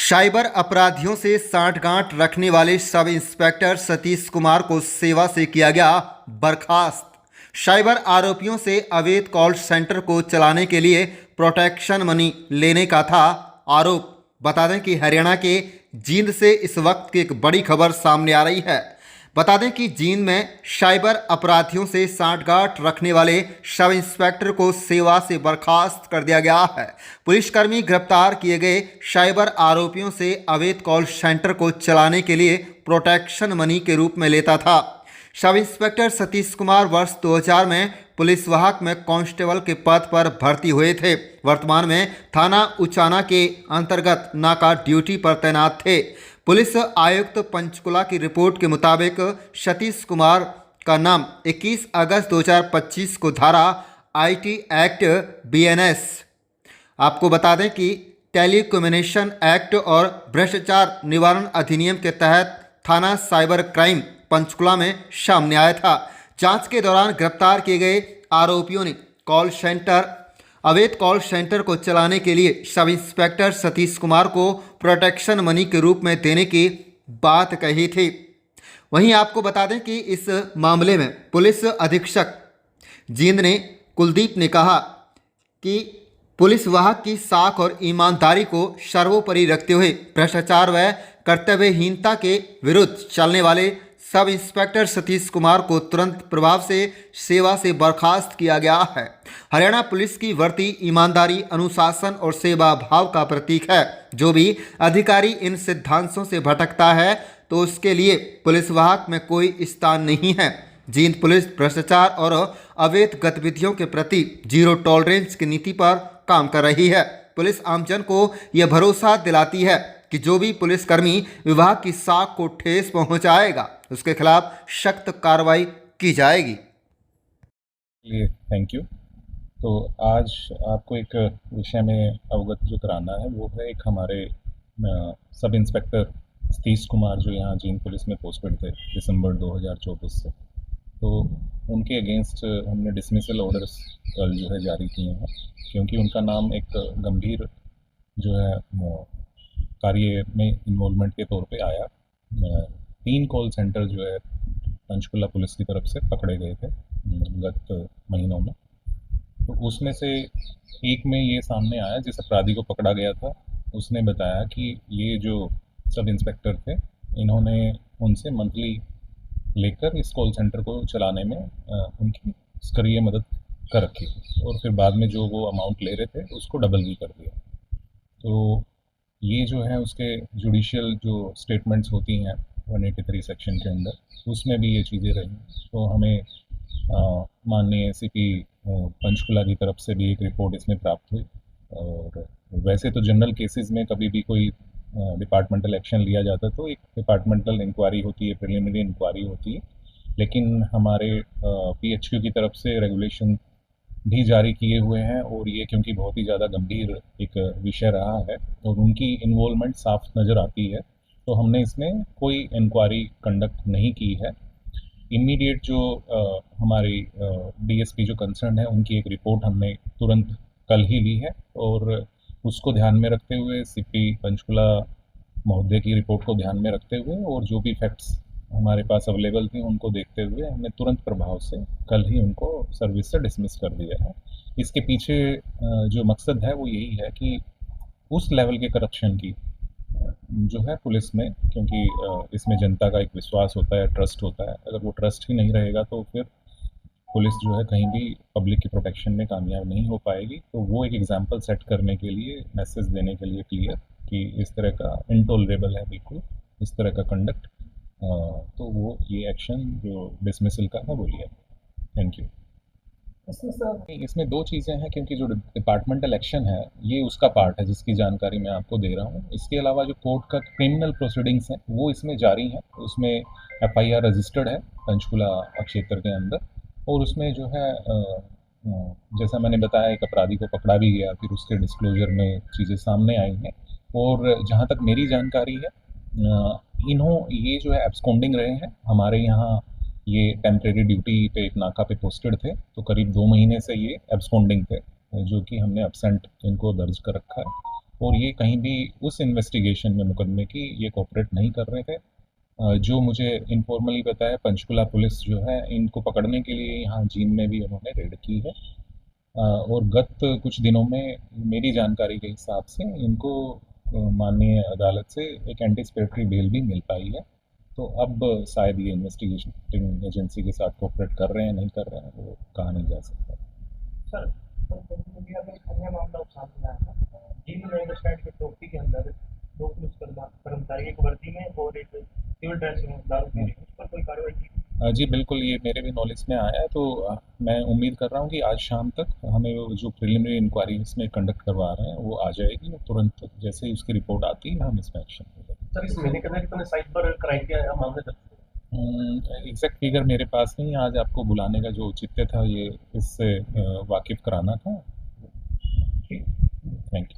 Cyber अपराधियों से सांठगांठ रखने वाले सब इंस्पेक्टर सतीश कुमार को सेवा से किया गया बर्खास्त। साइबर आरोपियों से अवैध कॉल सेंटर को चलाने के लिए प्रोटेक्शन मनी लेने का था आरोप। बता दें कि हरियाणा के जींद से इस वक्त की एक बड़ी खबर सामने आ रही है। बता दें कि जींद में साइबर अपराधियों से सांठगांठ रखने वाले सब इंस्पेक्टर को सेवा से बर्खास्त कर दिया गया है। पुलिसकर्मी गिरफ्तार किए गए साइबर आरोपियों से अवैध कॉल सेंटर को चलाने के लिए प्रोटेक्शन मनी के रूप में लेता था। सब इंस्पेक्टर सतीश कुमार वर्ष 2000 में पुलिस वाहक में कांस्टेबल के पद पर भर्ती हुए थे। वर्तमान में थाना उचाना के अंतर्गत नाका ड्यूटी पर तैनात थे। पुलिस आयुक्त पंचकुला की रिपोर्ट के मुताबिक सतीश कुमार का नाम 21 अगस्त 2025 को धारा आईटी एक्ट बीएनएस, आपको बता दें कि टेलीकम्युनिकेशन एक्ट और भ्रष्टाचार निवारण अधिनियम के तहत थाना साइबर क्राइम पंचकुला में सामने आया था। जांच के दौरान गिरफ्तार किए गए आरोपियों ने अवैध कॉल सेंटर को चलाने के लिए सब इंस्पेक्टर सतीश कुमार को प्रोटेक्शन मनी के रूप में देने की बात कही थी। वहीं आपको बता दें कि इस मामले में पुलिस अधीक्षक जींद ने कुलदीप ने कहा कि पुलिस वाहक की साख और ईमानदारी को सर्वोपरि रखते हुए भ्रष्टाचार व कर्तव्यहीनता के विरुद्ध चलने वाले सब इंस्पेक्टर सतीश कुमार को तुरंत प्रभाव से सेवा से बर्खास्त किया गया है। हरियाणा पुलिस की वर्दी ईमानदारी, अनुशासन और सेवा भाव का प्रतीक है। जो भी अधिकारी इन सिद्धांतों से भटकता है तो उसके लिए पुलिस वाहक में कोई स्थान नहीं है। जींद पुलिस भ्रष्टाचार और अवैध गतिविधियों के प्रति जीरो टॉलरेंस की नीति पर काम कर रही है। पुलिस आमजन को यह भरोसा दिलाती है कि जो भी पुलिसकर्मी विभाग की साख को ठेस पहुंचाएगा उसके खिलाफ सख्त कार्रवाई की जाएगी। Thank you. तो आज आपको एक विषय में अवगत जो कराना है वो है एक हमारे सब इंस्पेक्टर सतीश कुमार जो यहाँ जींद पुलिस में पोस्टेड थे दिसंबर 2024 से। तो उनके अगेंस्ट हमने डिसमिसल ऑर्डर्स कल जो है जारी किए हैं, क्योंकि उनका नाम एक गंभीर जो है कार्य में इन्वॉल्वमेंट के तौर पे आया। 3 कॉल सेंटर जो है पंचकुला पुलिस की तरफ से पकड़े गए थे गत महीनों में। तो उसमें से एक में ये सामने आया, जिस अपराधी को पकड़ा गया था उसने बताया कि ये जो सब इंस्पेक्टर थे इन्होंने उनसे मंथली लेकर इस कॉल सेंटर को चलाने में उनकी सक्रिय मदद कर रखी थी, और फिर बाद में जो वो अमाउंट ले रहे थे उसको डबल भी कर दिया। तो ये जो है उसके जुडिशियल जो स्टेटमेंट्स होती हैं 183 सेक्शन के अंदर, उसमें भी ये चीज़ें रही। तो हमें माननीय एसीपी पंचकुला की तरफ से भी एक रिपोर्ट इसमें प्राप्त हुई। और वैसे तो जनरल केसेस में कभी भी कोई डिपार्टमेंटल एक्शन लिया जाता है तो एक डिपार्टमेंटल इंक्वायरी होती है, प्रिलिमिनरी इंक्वायरी होती है, लेकिन हमारे पीएचक्यू की तरफ से रेगुलेशन भी जारी किए हुए हैं, और ये क्योंकि बहुत ही ज़्यादा गंभीर एक विषय रहा है और उनकी इन्वॉल्वमेंट साफ नज़र आती है, तो हमने इसमें कोई इंक्वायरी कंडक्ट नहीं की है। इमीडिएट जो हमारी डीएसपी जो कंसर्न है उनकी एक रिपोर्ट हमने तुरंत कल ही ली है, और उसको ध्यान में रखते हुए सीपी पंचकुला महोदय की रिपोर्ट को ध्यान में रखते हुए और जो भी फैक्ट्स हमारे पास अवेलेबल थी उनको देखते हुए हमने तुरंत प्रभाव से कल ही उनको सर्विस से डिसमिस कर दिया है। इसके पीछे जो मकसद है वो यही है कि उस लेवल के करप्शन की जो है पुलिस में, क्योंकि इसमें जनता का एक विश्वास होता है, ट्रस्ट होता है, अगर वो ट्रस्ट ही नहीं रहेगा तो फिर पुलिस जो है कहीं भी पब्लिक की प्रोटेक्शन में कामयाब नहीं हो पाएगी। तो वो एक एग्जाम्पल सेट करने के लिए, मैसेज देने के लिए क्लियर कि इस तरह का इनटॉलरेबल है बिल्कुल इस तरह का कंडक्ट। तो वो ये एक्शन जो डिसमिसल का है वो लिया। Thank you. इसमें 2 चीज़ें हैं, क्योंकि जो डिपार्टमेंटल एक्शन है ये उसका पार्ट है जिसकी जानकारी मैं आपको दे रहा हूँ। इसके अलावा जो कोर्ट का क्रिमिनल प्रोसीडिंग्स हैं वो इसमें जारी हैं। उसमें एफआईआर रजिस्टर्ड है पंचकुला क्षेत्र के अंदर, और उसमें जो है जैसा मैंने बताया एक अपराधी को पकड़ा भी गया, फिर उसके डिस्क्लोजर में चीज़ें सामने आई हैं। और जहाँ तक मेरी जानकारी है ये जो है एब्सकॉन्डिंग रहे हैं। हमारे यहाँ ये टेम्परेरी ड्यूटी पे एक नाका पे पोस्टेड थे, तो करीब 2 महीने से ये एब्सकॉन्डिंग थे, जो कि हमने एब्सेंट इनको दर्ज कर रखा है। और ये कहीं भी उस इन्वेस्टिगेशन में मुकदमे की ये कोऑपरेट नहीं कर रहे थे। जो मुझे इनफॉर्मली पता है, पंचकुला पुलिस जो है इनको पकड़ने के लिए यहाँ जींद में भी उन्होंने रेड की है। और गत कुछ दिनों में मेरी जानकारी के हिसाब से इनको माननीय अदालत से एक एंटीसिपेटरी बेल भी मिल पाई है। तो अब शायद ये इन्वेस्टिगेटिंग एजेंसी के साथ कोऑपरेट कर रहे हैं नहीं कर रहे हैं वो कहा नहीं जा सकता। सर, मीडिया में एक अन्य मामला सामने आया था। जींद रेलवे स्टैंड के चौकी के अंदर दो पुलिस कर्मचारी, एक वर्दी में और एक सिविल ड्रेस में दारू पी रहे हैं, उस पर कोई कार्रवाई की? जी बिल्कुल, ये मेरे भी नॉलेज में आया है। तो मैं उम्मीद कर रहा हूँ कि आज शाम तक हमें वो जो प्रिलिमिनरी इंक्वायरी इसमें कंडक्ट करवा रहे हैं वो आ जाएगी और तुरंत जैसे ही उसकी रिपोर्ट आती है हम इसमें एक्शन हो जाएगा। सर, इस महीने के अंदर कितने साइट पर क्राइम के मामले दर्ज हुए? एग्जैक्ट फिगर मेरे पास नहीं है, आज आपको बुलाने का जो औचित्य था ये इससे वाकिफ कराना था। ठीक। Thank you.